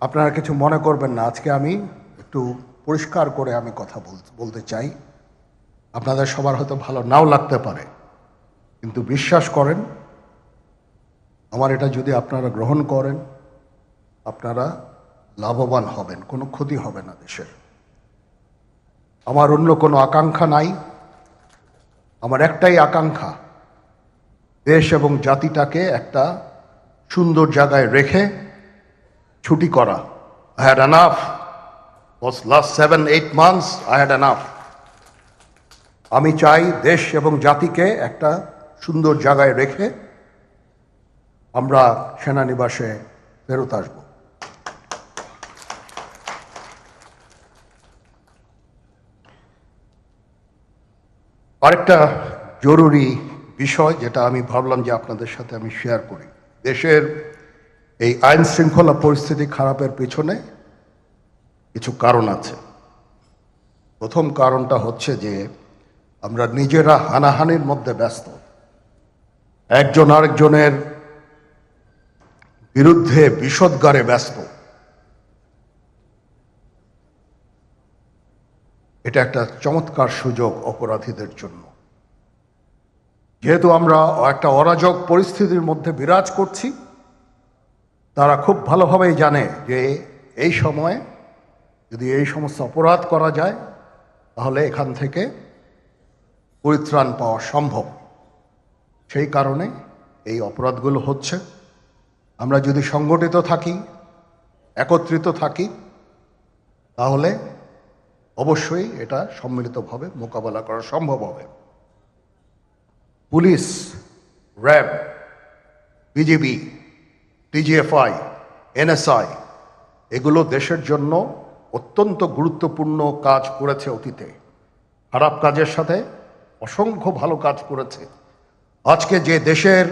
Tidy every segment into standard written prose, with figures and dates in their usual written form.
আপনারা কিছু মনে করবেন না, আজকে আমি একটু পরিষ্কার করে আমি কথা বলতে চাই। আপনাদের সবার হয়তো ভালো নাও লাগতে পারে, কিন্তু বিশ্বাস করেন, আমার এটা যদি আপনারা গ্রহণ করেন, আপনারা লাভবান হবেন, কোনো ক্ষতি হবে না দেশের। আমার অন্য কোনো আকাঙ্ক্ষা নাই, আমার একটাই আকাঙ্ক্ষা, দেশ এবং জাতিটাকে একটা সুন্দর জায়গায় রেখে ছুটি করা। I had enough. Was last 7-8 months I had enough. আমি চাই দেশ এবং জাতিকে একটা সুন্দর জায়গায় রেখে আমরা সেনানিবাসে ফেরত আসব। আরেকটা জরুরি বিষয় যেটা আমি ভাবলাম যে আপনাদের সাথে আমি শেয়ার করি। দেশের এই আইন শৃঙ্খলা পরিস্থিতি খারাপের পেছনে কিছু কারণ আছে। প্রথম কারণটা হচ্ছে যে আমরা নিজেরা হানাহানির মধ্যে ব্যস্ত, একজন আরেকজনের বিরুদ্ধে বিষোদ্গারে ব্যস্ত। এটা একটা চমৎকার সুযোগ অপরাধীদের জন্য। যেহেতু আমরা একটা অরাজক পরিস্থিতির মধ্যে বিরাজ করছি, তারা খুব ভালোভাবেই জানে যে এই সময়ে যদি এই সমস্ত অপরাধ করা যায় তাহলে এখান থেকে পরিত্রাণ পাওয়া সম্ভব। সেই কারণে এই অপরাধগুলো হচ্ছে। আমরা যদি সংগঠিত থাকি, একত্রিত থাকি, তাহলে অবশ্যই এটা সম্মিলিতভাবে মোকাবেলা করা সম্ভব হবে। Police, RAB, BGB, DGFI, NSI এগুলো দেশের জন্য অত্যন্ত গুরুত্বপূর্ণ কাজ করেছে অতীতে। খারাপ কাজের সাথে অসংখ্য ভালো কাজ করেছে। আজকে যে দেশের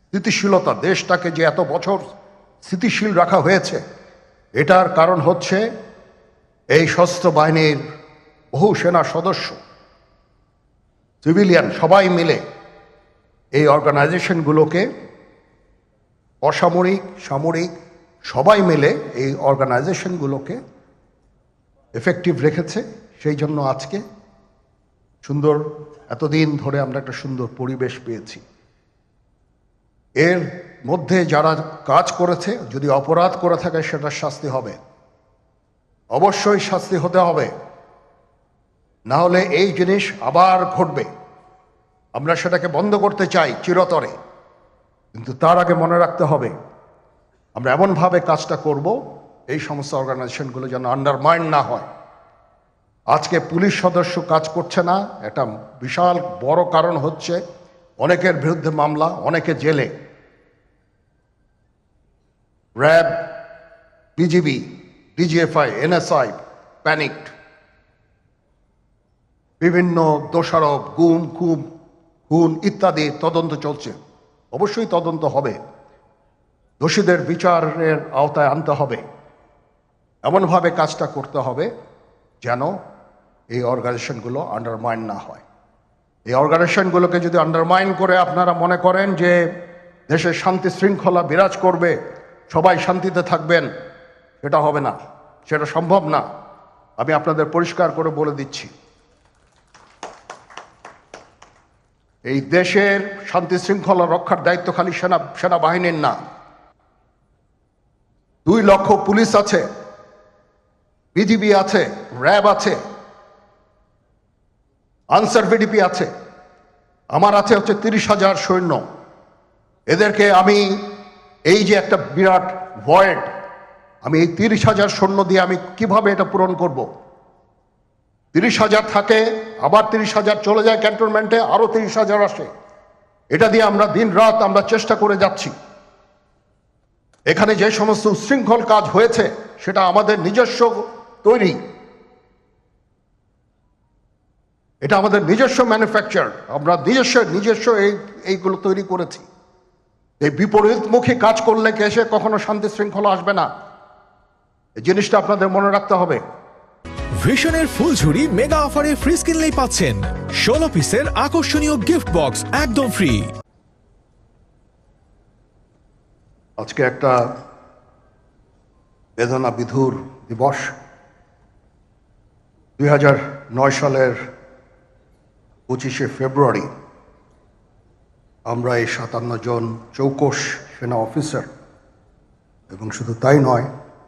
স্থিতিশীলতা, দেশটাকে যে এত বছর স্থিতিশীল রাখা হয়েছে, এটার কারণ হচ্ছে এই সশস্ত্র বাহিনীর বহু সেনা সদস্য, সিভিলিয়ান সবাই মিলে এই অর্গানাইজেশনগুলোকে, অসামরিক, সামরিক সবাই মিলে এই অর্গানাইজেশনগুলোকে এফেক্টিভ রেখেছে। সেই জন্য আজকে সুন্দর, এতদিন ধরে আমরা একটা সুন্দর পরিবেশ পেয়েছি। এর মধ্যে যারা কাজ করেছে, যদি অপরাধ করে থাকে সেটা শাস্তি হবে, অবশ্যই শাস্তি হতে হবে, না হলে এই জিনিস আবার ঘটবে। আমরা সেটাকে বন্ধ করতে চাই চিরতরে, কিন্তু তার আগে মনে রাখতে হবে আমরা এমনভাবে কাজটা করব এই সমস্ত অর্গানাইজেশনগুলো যেন আন্ডারমাইন না হয়। আজকে পুলিশ সদস্য কাজ করছে না, একটা বিশাল বড় কারণ হচ্ছে অনেকের বিরুদ্ধে মামলা, অনেকে জেলে। RAB, BGB, DGFI, NSI panicked. বিভিন্ন দোষারোপ, গুম, খুন ইত্যাদি তদন্ত চলছে। অবশ্যই তদন্ত হবে, দোষীদের বিচারের আওতায় আনতে হবে। এমনভাবে কাজটা করতে হবে যেন এই অর্গানাইজেশনগুলো আন্ডারমাইন না হয়। এই অর্গানাইজেশনগুলোকে যদি আন্ডারমাইন করে আপনারা মনে করেন যে দেশের শান্তি শৃঙ্খলা বিরাজ করবে, সবাই শান্তিতে থাকবেন, সেটা হবে না, সেটা সম্ভব না। আমি আপনাদের পরিষ্কার করে বলে দিচ্ছি, এই দেশের শান্তি শৃঙ্খলা রক্ষার দায়িত্ব খালি সেনাবাহিনীর না। 2 লক্ষ পুলিশ আছে, বিজিবি আছে, র্যাব আছে, আনসার ভিডিপি আছে, আমার আছে হচ্ছে 30,000 সৈন্য। এদেরকে আমি এই যে একটা বিরাট ভয়েড, আমি এই 30,000 সৈন্য দিয়ে আমি কিভাবে এটা পূরণ করব? 30,000 থাকে, আবার 30,000 চলে যায় ক্যান্টনমেন্টে, আরো 30,000 আসে। এটা দিয়ে আমরা দিন রাত আমরা চেষ্টা করে যাচ্ছি। এখানে যে সমস্ত উচ্ছৃঙ্খল কাজ হয়েছে সেটা আমাদের নিজস্ব তৈরি, এটা আমাদের নিজস্ব ম্যানুফ্যাকচার, আমরা নিজস্ব এইগুলো তৈরি করেছি। এই বিপরীতমুখী কাজ করলে এসে কখনো শান্তি শৃঙ্খলা আসবে না, এই জিনিসটা আপনাদের মনে রাখতে হবে। ভিশনের ফুলঝুরি মেগা অফারে ফ্রিজ কিনলেই পাচ্ছেন 16 পিসের আকর্ষণীয় গিফট বক্স একদম ফ্রি। আজকে একটা বেদনা বিধুর দিবস 2009 সালের 25শে ফেব্রুয়ারি আমরা এই 57 জন চৌকস সেনা অফিসার এবং শুধু তাই নয়,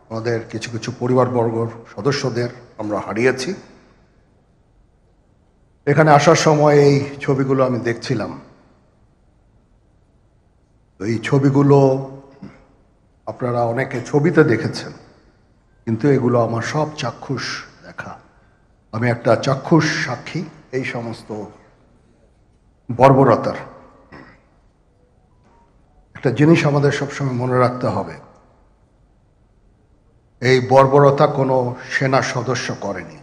আমাদের কিছু কিছু পরিবারবর্গর সদস্যদের আমরা হারিয়েছি। এখানে আসার সময় এই ছবিগুলো আমি দেখছিলাম। এই ছবিগুলো আপনারা অনেকে ছবিতে দেখেছেন, কিন্তু এগুলো আমার সব চাক্ষুষ দেখা। আমি একটা চাক্ষুষ সাক্ষী এই সমস্ত বর্বরতার। একটা জিনিস আমাদের সবসময় মনে রাখতে হবে, এই বর্বরতা কোনো সেনা সদস্য করেনি,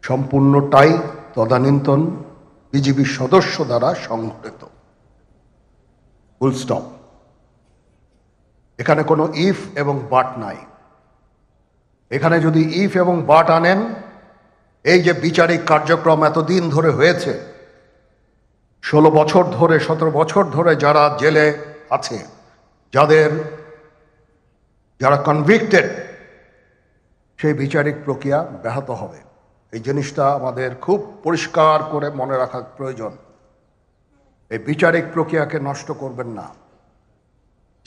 সম্পূর্ণটাই তদানীন্তন বিজিবি সদস্য দ্বারা সংঘটিত। Full stop. এখানে কোনো ইফ এবং বাট নাই। এখানে যদি ইফ এবং বাট আনেন, এই যে বিচারিক কার্যক্রম এতদিন ধরে হয়েছে, 16 বছর ধরে 17 বছর ধরে যারা জেলে আছে, যারা কনভিক্টেড, সেই বিচারিক প্রক্রিয়া ব্যাহত হবে। এই জিনিসটা আমাদের খুব পরিষ্কার করে মনে রাখা প্রয়োজন। এই বিচারিক প্রক্রিয়াকে নষ্ট করবেন না।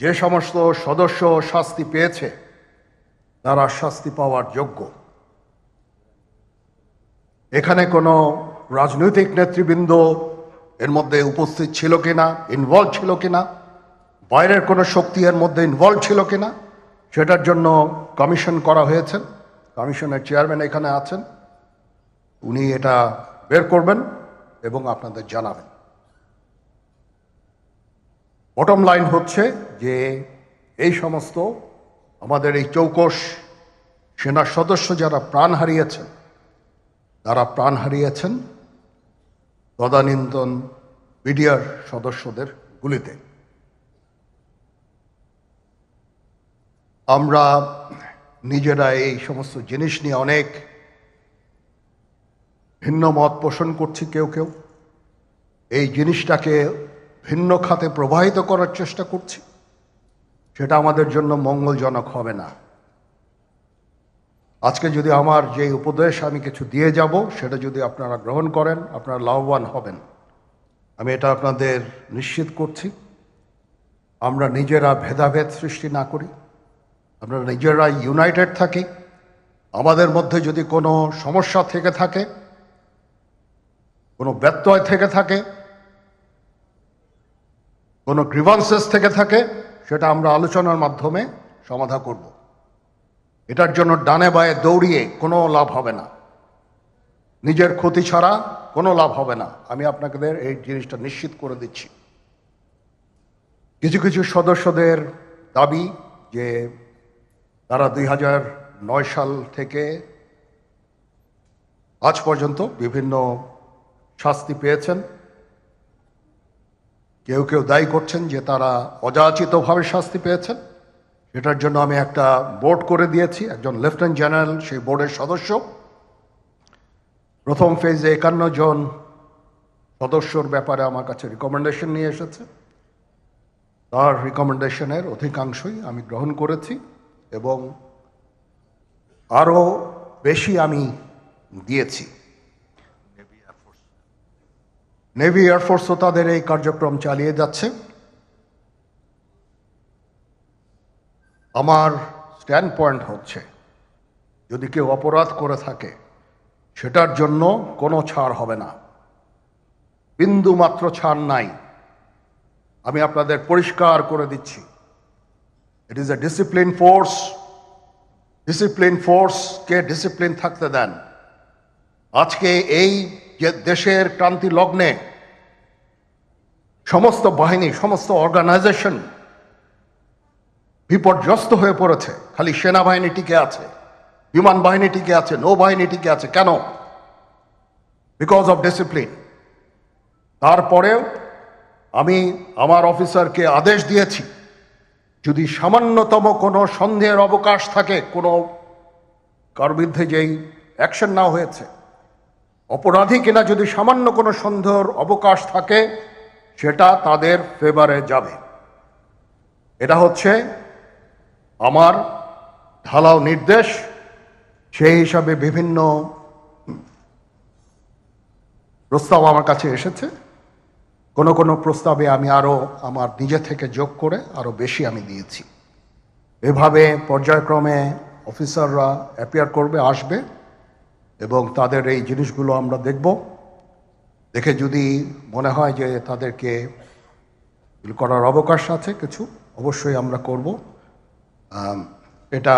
যে সমস্ত সদস্য শাস্তি পেয়েছে তারা শাস্তি পাওয়ার যোগ্য। এখানে কোনো রাজনৈতিক নেতৃবৃন্দ এর মধ্যে উপস্থিত ছিল কিনা, ইনভলভ ছিল কিনা, বাইরের কোনো শক্তি এর মধ্যে ইনভলভ ছিল কিনা, সেটার জন্য কমিশন করা হয়েছে। কমিশনের চেয়ারম্যান এখানে আছেন, উনি এটা বের করবেন এবং আপনাদের জানাবেন। বটম লাইন হচ্ছে যে এই সমস্ত আমাদের এই চৌকস সেনা সদস্য যারা প্রাণ হারিয়েছেন, তারা প্রাণ হারিয়েছেন তদানীন্তন বিডিআর সদস্যদের গুলিতে। আমরা নিজেরা এই সমস্ত জিনিস নিয়ে অনেক ভিন্ন মত পোষণ করছি। কেউ কেউ এই জিনিসটাকে ভিন্ন খাতে প্রবাহিত করার চেষ্টা করছি। সেটা আমাদের জন্য মঙ্গলজনক হবে না। আজকে যদি আমার যে উপদেশ আমি কিছু দিয়ে যাব, সেটা যদি আপনারা গ্রহণ করেন, আপনারা লাভবান হবেন, আমি এটা আপনাদের নিশ্চিত করছি। আমরা নিজেরা ভেদাভেদ সৃষ্টি না করি, আমরা নিজেরা ইউনাইটেড থাকি। আমাদের মধ্যে যদি কোনো সমস্যা থেকে থাকে, কোনো ব্যত্যয় থেকে থাকে, কোনো গ্রিভান্সেস থেকে থাকে, সেটা আমরা আলোচনার মাধ্যমে সমাধান করব। এটার জন্য ডানে বায়ে দৌড়িয়ে কোনো লাভ হবে না, নিজের ক্ষতি ছাড়া কোনো লাভ হবে না। আমি আপনাদের এই জিনিসটা নিশ্চিত করে দিচ্ছি। কিছু কিছু সদস্যদের দাবি যে তারা 2009 সাল থেকে আজ পর্যন্ত বিভিন্ন শাস্তি পেয়েছেন। কেউ কেউ দায়ী করছেন যে তারা অযাচিতভাবে শাস্তি পেয়েছেন। সেটার জন্য আমি একটা বোর্ড করে দিয়েছি, একজন লেফটেন্যান্ট জেনারেল সেই বোর্ডের সদস্য। প্রথম ফেজে 51 জন সদস্যর ব্যাপারে আমার কাছে রিকমেন্ডেশন নিয়ে এসেছে। তার রিকমেন্ডেশনের অধিকাংশই আমি গ্রহণ করেছি এবং আরও বেশি আমি দিয়েছি। নেভি এয়ারফোর্সও তাদের এই কার্যক্রম চালিয়ে যাচ্ছে। আমার স্ট্যান্ড পয়েন্ট হচ্ছে, যদি কেউ অপরাধ করে থাকে সেটার জন্য কোনো ছাড় হবে না, বিন্দু মাত্র ছাড় নাই। আমি আপনাদের পরিষ্কার করে দিচ্ছি, it is a discipline force. Discipline ফোর্সকে ডিসিপ্লিন থাকতে দেন। আজকে এই যে দেশের ক্রান্তি লগ্নে সমস্ত বাহিনী, সমস্ত অর্গানাইজেশন বিপর্যস্ত হয়ে পড়েছে। খালি সেনাবাহিনী টিকে আছে, বিমান বাহিনী টিকে আছে, নৌবাহিনী টিকে আছে। কেন? Because of discipline. তারপরেও আমি আমার অফিসারকে আদেশ দিয়েছি, যদি সামান্যতম কোনো সন্দেহের অবকাশ থাকে, কোনো কার বিরুদ্ধে যেই অ্যাকশন নেওয়া হয়েছে, অপরাধী কিনা যদি সামান্য কোনো সন্দেহের অবকাশ থাকে, সেটা তাদের ফেভারে যাবে। এটা হচ্ছে আমার ঢালাও নির্দেশ, সেই হিসাবে বিভিন্ন প্রস্তাব আমার কাছে এসেছে। কোনো কোনো প্রস্তাবে আমি আরও আমার নিজে থেকে যোগ করে আরও বেশি আমি দিয়েছি। এভাবে পর্যায়ক্রমে অফিসাররা অ্যাপিয়ার করবে, আসবে, এবং তাদের এই জিনিসগুলো আমরা দেখব। দেখে যদি মনে হয় যে তাদেরকে করার অবকাশ আছে কিছু, অবশ্যই আমরা করব। এটা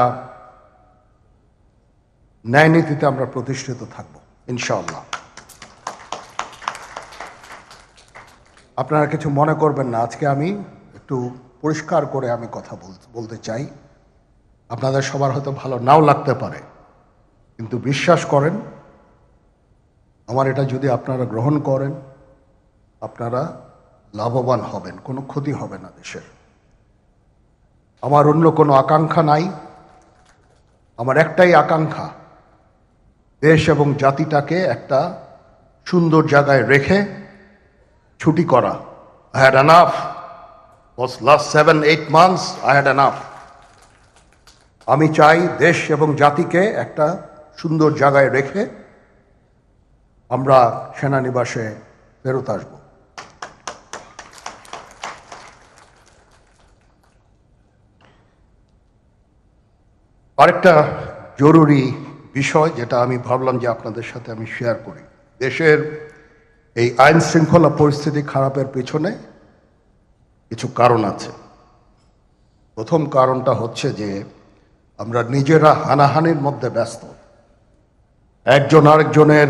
ন্যায় নীতিতে আমরা প্রতিষ্ঠিত থাকব ইনশাআল্লাহ। আপনারা কিছু মনে করবেন না, আজকে আমি একটু পরিষ্কার করে আমি কথা বলতে চাই। আপনাদের সবার হয়তো ভালো নাও লাগতে পারে, কিন্তু বিশ্বাস করেন, আমার এটা যদি আপনারা গ্রহণ করেন, আপনারা লাভবান হবেন, কোনো ক্ষতি হবে না দেশের। আমার অন্য কোনো আকাঙ্ক্ষা নাই। আমার একটাই আকাঙ্ক্ষা, দেশ এবং জাতিটাকে একটা সুন্দর জায়গায় রেখে ছুটি করা। I had enough. Was last 7-8 months I had enough. আমি চাই দেশ এবং জাতিকে একটা সুন্দর জায়গায় রেখে আমরা সেনানিবাসে ফেরত আসব। আরেকটা জরুরি বিষয় যেটা আমি ভাবলাম যে আপনাদের সাথে আমি শেয়ার করি। দেশের এই আইন শৃঙ্খলা পরিস্থিতি খারাপের পেছনে কিছু কারণ আছে। প্রথম কারণটা হচ্ছে যে আমরা নিজেরা হানাহানির মধ্যে ব্যস্ত, একজন আরেকজনের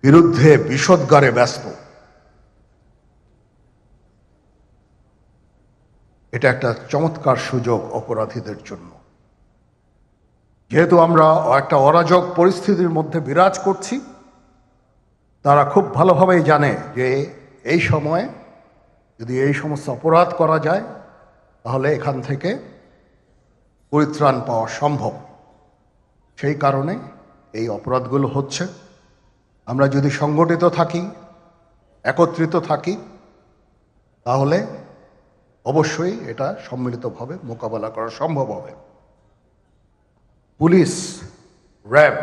বিরুদ্ধে বিষোদ্গারে ব্যস্ত। এটা একটা চমৎকার সুযোগ অপরাধীদের জন্য। যেহেতু আমরা একটা অরাজক পরিস্থিতির মধ্যে বিরাজ করছি, তারা খুব ভালোভাবেই জানে যে এই সময়ে যদি এই সমস্ত অপরাধ করা যায় তাহলে এখান থেকে পরিত্রাণ পাওয়া সম্ভব। সেই কারণে এই অপরাধগুলো হচ্ছে। আমরা যদি সংগঠিত থাকি, একত্রিত থাকি, তাহলে অবশ্যই এটা সম্মিলিতভাবে মোকাবেলা করা সম্ভব হবে। Police, RAB,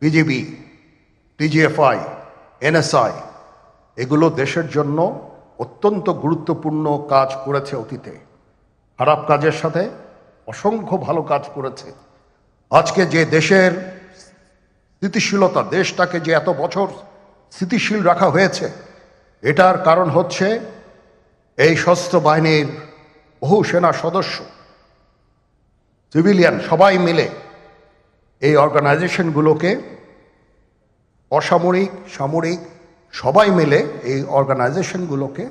BGB, TGFI, NSI এগুলো দেশের জন্য অত্যন্ত গুরুত্বপূর্ণ কাজ করেছে অতীতে। খারাপ কাজের সাথে অসংখ্য ভালো কাজ করেছে। আজকে যে দেশের স্থিতিশীলতা, দেশটাকে যে এত বছর স্থিতিশীল রাখা হয়েছে, এটার কারণ হচ্ছে এই সশস্ত্র বাহিনীর বহু সেনা সদস্য, সিভিলিয়ান সবাই মিলে এই অর্গানাইজেশনগুলোকে, অসামরিক, সামরিক সবাই মিলে এই অর্গানাইজেশনগুলোকে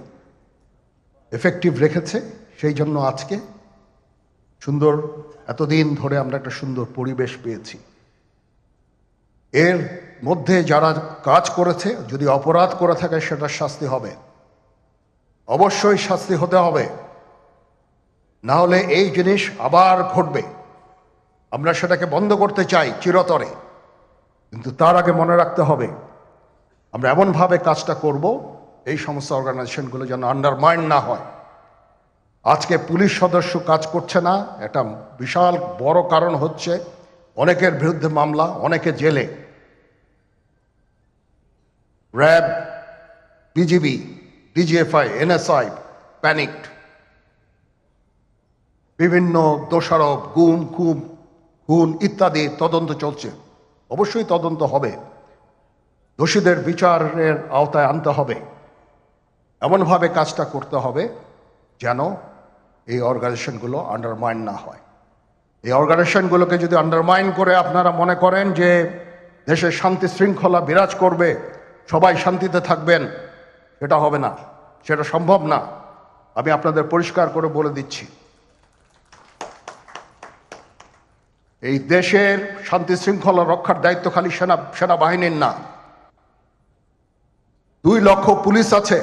এফেক্টিভ রেখেছে। সেই জন্য আজকে সুন্দর, এতদিন ধরে আমরা একটা সুন্দর পরিবেশ পেয়েছি। এর মধ্যে যারা কাজ করেছে, যদি অপরাধ করে থাকে সেটা শাস্তি হবে, অবশ্যই শাস্তি হতে হবে, না হলে এই জিনিস আবার ঘটবে। আমরা সেটাকে বন্ধ করতে চাই চিরতরে, কিন্তু তার আগে মনে রাখতে হবে আমরা এমনভাবে কাজটা করব এই সমস্ত অর্গানাইজেশনগুলো যেন আন্ডারমাইন না হয়। আজকে পুলিশ সদস্য কাজ করছে না, একটা বিশাল বড় কারণ হচ্ছে অনেকের বিরুদ্ধে মামলা, অনেকে জেলে। RAB, BGB, DGFI, NSI panicked. বিভিন্ন দোষারোপ, গুম, খুন ইত্যাদি তদন্ত চলছে। অবশ্যই তদন্ত হবে, দোষীদের বিচারের আওতায় আনতে হবে। এমনভাবে কাজটা করতে হবে যেন এই অর্গানাইজেশনগুলো আন্ডারমাইন না হয়। এই অর্গানাইজেশনগুলোকে যদি আন্ডারমাইন করে আপনারা মনে করেন যে দেশের শান্তি শৃঙ্খলা বিরাজ করবে, সবাই শান্তিতে থাকবেন, সেটা হবে না, সেটা সম্ভব না। আমি আপনাদের পরিষ্কার করে বলে দিচ্ছি, এই দেশের শান্তি শৃঙ্খলা রক্ষার দায়িত্ব খালি সেনাবাহিনীর না। 2 লক্ষ পুলিশ আছে,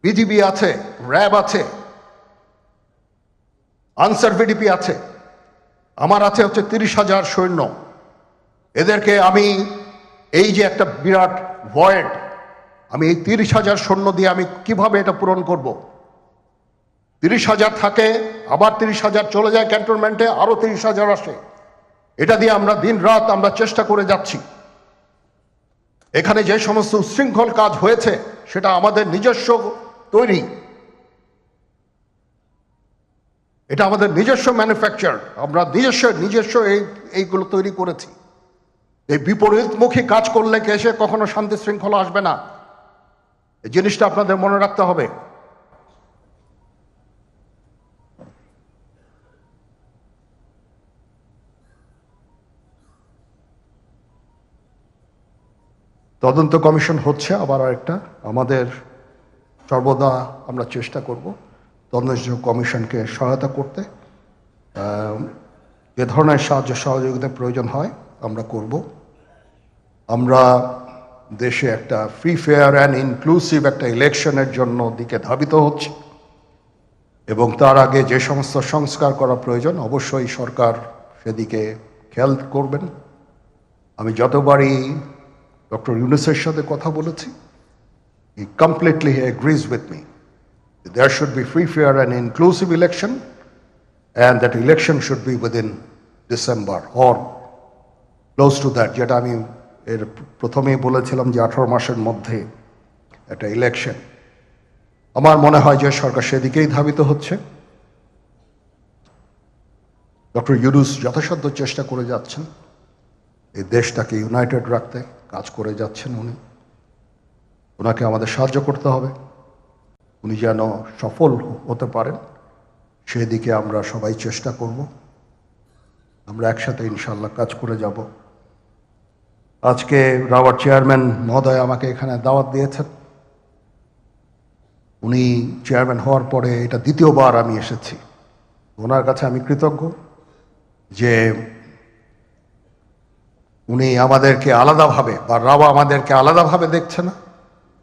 বিজিবি আছে, র্যাব আছে, আনসার ভিডিপি আছে, আমার আছে হচ্ছে 30,000 সৈন্য। এদেরকে আমি এই যে একটা বিরাট ভয়েড, আমি এই 30,000 সৈন্য দিয়ে আমি কিভাবে এটা পূরণ করব? 30,000 থাকে, আবার 30,000 চলে যায় ক্যান্টনমেন্টে, আরো 30,000 আসে। এটা দিয়ে আমরা দিন রাত আমরা চেষ্টা করে যাচ্ছি। এখানে যে সমস্ত উচ্ছৃঙ্খল কাজ হয়েছে সেটা আমাদের নিজস্ব তৈরি, এটা আমাদের নিজস্ব ম্যানুফ্যাকচার, আমরা নিজস্ব এইগুলো তৈরি করেছি। এই বিপরীতমুখী কাজ করলে এসে কখনো শান্তি শৃঙ্খলা আসবে না, এই জিনিসটা আপনাদের মনে রাখতে হবে। তদন্ত কমিশন হচ্ছে, আবার আরেকটা আমাদের সর্বদা আমরা চেষ্টা করব তদন্ত কমিশনকে সহায়তা করতে। যে ধরনের সাহায্য সহযোগিতার প্রয়োজন হয় আমরা করব। আমরা দেশে একটা ফ্রি ফেয়ার অ্যান্ড ইনক্লুসিভ একটা ইলেকশনের জন্য দিকে ধাবিত হচ্ছে, এবং তার আগে যে সমস্ত সংস্কার করা প্রয়োজন অবশ্যই সরকার সেদিকে খেয়াল করবেন। আমি যতবারই ডক্টর ইউনূসের সাথে কথা বলেছি, he completely agrees with me. There should be free, fair and inclusive election, and that election should be within December or close to that. যেটা আমি এর প্রথমেই বলেছিলাম যে 18 মাসের মধ্যে একটা ইলেকশন। আমার মনে হয় যে সরকার সেদিকেই ধাবিত হচ্ছে। ডক্টর ইউনূস যথাসাধ্য চেষ্টা করে যাচ্ছেন এই দেশটাকে ইউনাইটেড রাখতে, কাজ করে যাচ্ছেন উনি। ওনাকে আমাদের সাহায্য করতে হবে, উনি যেন সফল হতে পারেন সেদিকে আমরা সবাই চেষ্টা করব। আমরা একসাথে ইনশাল্লাহ কাজ করে যাব। আজকে রাওয়ার চেয়ারম্যান মহোদয় আমাকে এখানে দাওয়াত দিয়েছেন। উনি চেয়ারম্যান হওয়ার পরে এটা দ্বিতীয়বার আমি এসেছি। ওনার কাছে আমি কৃতজ্ঞ যে উনি আমাদেরকে আলাদাভাবে, বা রাওয়া আমাদেরকে আলাদাভাবে দেখছে না।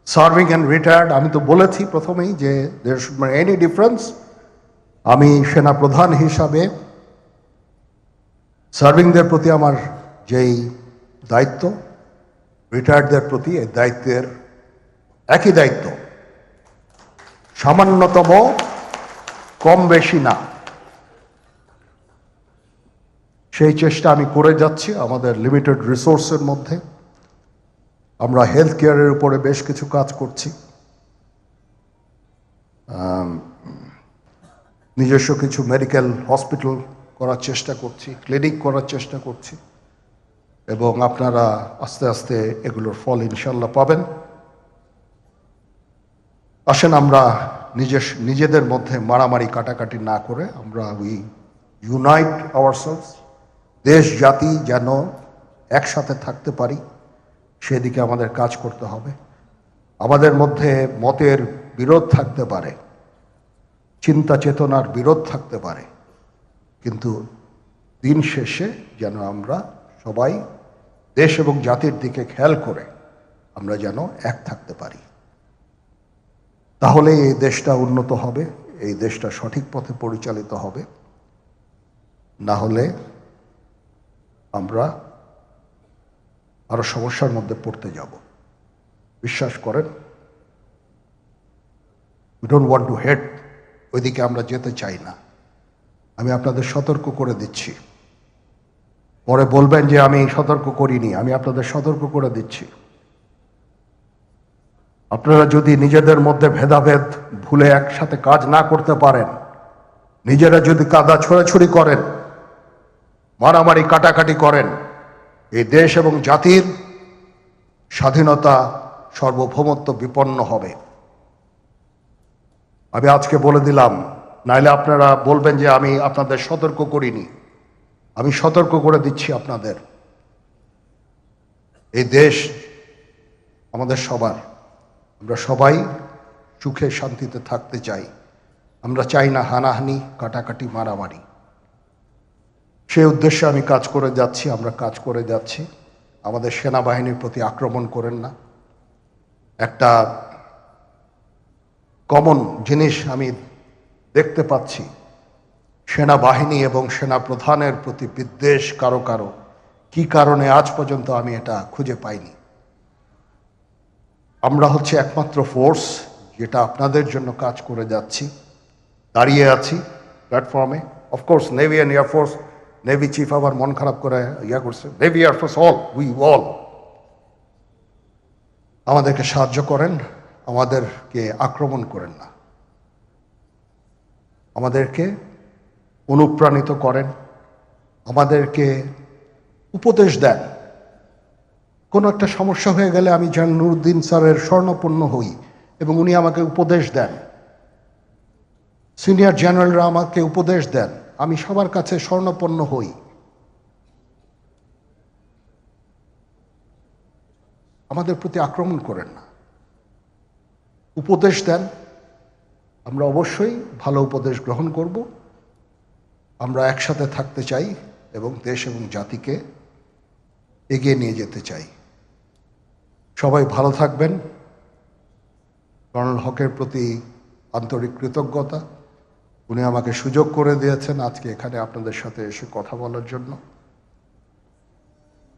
সার্ভিং অ্যান্ড রিটায়ার্ড, আমি তো বলেছি প্রথমেই যে there should be any difference. আমি সেনা প্রধান হিসাবে সার্ভিংদের প্রতি আমার যেই দায়িত্ব, রিটায়ার্ডদের প্রতি এই দায়িত্বের একই দায়িত্ব, সামান্যতম কম বেশি না। সেই চেষ্টা আমি করে যাচ্ছি আমাদের লিমিটেড রিসোর্সের মধ্যে। আমরা হেলথ কেয়ারের উপরে বেশ কিছু কাজ করছি, নিজস্ব কিছু মেডিকেল হসপিটাল করার চেষ্টা করছি, ক্লিনিক করার চেষ্টা করছি, এবং আপনারা আস্তে আস্তে এগুলোর ফল ইনশাল্লাহ পাবেন। আসেন আমরা নিজেদের মধ্যে মারামারি কাটাকাটি না করে আমরা উই ইউনাইট আওয়ারসেলস, দেশ জাতি যেন একসাথে থাকতে পারি সেদিকে আমাদের কাজ করতে হবে। আমাদের মধ্যে মতের বিরোধ থাকতে পারে, চিন্তা চেতনার বিরোধ থাকতে পারে, কিন্তু দিন শেষে যেন আমরা সবাই দেশ এবং জাতির দিকে খেয়াল করে আমরা যেন এক থাকতে পারি। তাহলে এই দেশটা উন্নত হবে, এই দেশটা সঠিক পথে পরিচালিত হবে। না হলে আমরা আরো সমস্যার মধ্যে পড়তে যাব। বিশ্বাস করেন, we don't want to head, ওইদিকে আমরা যেতে চাই না। আমি আপনাদের সতর্ক করে দিচ্ছি, পরে বলবেন যে আমি সতর্ক করিনি। আমি আপনাদের সতর্ক করে দিচ্ছি, আপনারা যদি নিজেদের মধ্যে ভেদাভেদ ভুলে একসাথে কাজ না করতে পারেন, নিজেরা যদি কাদা ছোড়াছুড়ি করেন, মারামারি কাটাকাটি করেন, এই দেশ এবং জাতির স্বাধীনতা সার্বভৌমত্ব বিপন্ন হবে। আমি আজকে বলে দিলাম, নাইলে আপনারা বলবেন যে আমি আপনাদের সতর্ক করিনি। আমি সতর্ক করে দিচ্ছি আপনাদের। এই দেশ আমাদের সবার, আমরা সবাই সুখে শান্তিতে থাকতে চাই। আমরা চাই না হানাহানি, কাটাকাটি, মারামারি। সেই উদ্দেশ্যে আমি কাজ করে যাচ্ছি, আমরা কাজ করে যাচ্ছি। আমাদের সেনাবাহিনীর প্রতি আক্রমণ করেন না। একটা কমন জিনিস আমি দেখতে পাচ্ছি, সেনাবাহিনী এবং সেনা প্রধানের প্রতি বিদ্বেষ কারো কারো, কি কারণে আজ পর্যন্ত আমি এটা খুঁজে পাইনি। আমরা হচ্ছে একমাত্র ফোর্স যেটা আপনাদের জন্য কাজ করে যাচ্ছি। দাঁড়িয়ে আছি প্ল্যাটফর্মে। Of course navy and air force, navy chief আবার মন খারাপ করে করছে, নেভি এয়ারফোর্স অল আমাদেরকে সাহায্য করেন, আমাদেরকে আক্রমণ করেন না, আমাদেরকে অনুপ্রাণিত করেন, আমাদেরকে উপদেশ দেন। কোনো একটা সমস্যা হয়ে গেলে আমি যেন নুরুদ্দিন স্যারের স্বর্ণপন্ন হই এবং উনি আমাকে উপদেশ দেন, সিনিয়র জেনারেলরা আমাকে উপদেশ দেন, আমি সবার কাছে স্বর্ণপন্ন হই। আমাদের প্রতি আক্রমণ করেন না, উপদেশ দেন। আমরা অবশ্যই ভালো উপদেশ গ্রহণ করব। আমরা একসাথে থাকতে চাই এবং দেশ এবং জাতিকে এগিয়ে নিয়ে যেতে চাই। সবাই ভালো থাকবেন। কর্নেল হকের প্রতি আন্তরিক কৃতজ্ঞতা, উনি আমাকে সুযোগ করে দিয়েছেন আজকে এখানে আপনাদের সাথে এসে কথা বলার জন্য।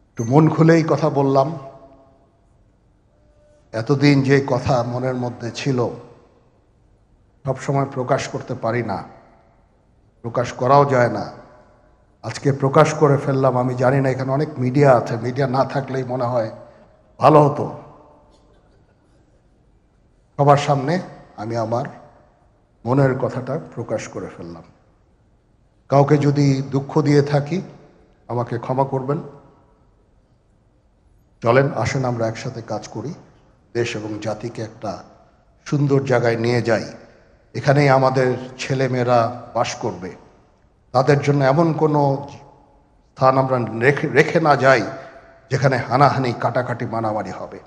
একটু মন খুলেই কথা বললাম। এতদিন যে কথা মনের মধ্যে ছিল সবসময় প্রকাশ করতে পারি না, প্রকাশ করাও যায় না, আজকে প্রকাশ করে ফেললাম। আমি জানি না এখানে অনেক মিডিয়া আছে, মিডিয়া না থাকলেই মনে হয় ভালো হতো। সবার সামনে আমি আমার মনের কথাটা প্রকাশ করে ফেললাম। কাউকে যদি দুঃখ দিয়ে থাকি আমাকে ক্ষমা করবেন। চলেন, আসেন আমরা একসাথে কাজ করি, দেশ এবং জাতিকে একটা সুন্দর জায়গায় নিয়ে যাই। এখানেই আমাদের ছেলেমেয়েরা বাস করবে। তাদের জন্য এমন কোনো স্থান আমরা রেখে না যাই যেখানে হানাহানি, কাটাকাটি, মারামারি হবে।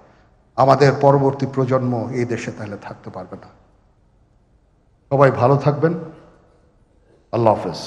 আমাদের পরবর্তী প্রজন্ম এই দেশে তাহলে থাকতে পারবে না। সবাই ভালো থাকবেন। আল্লাহ হাফেজ।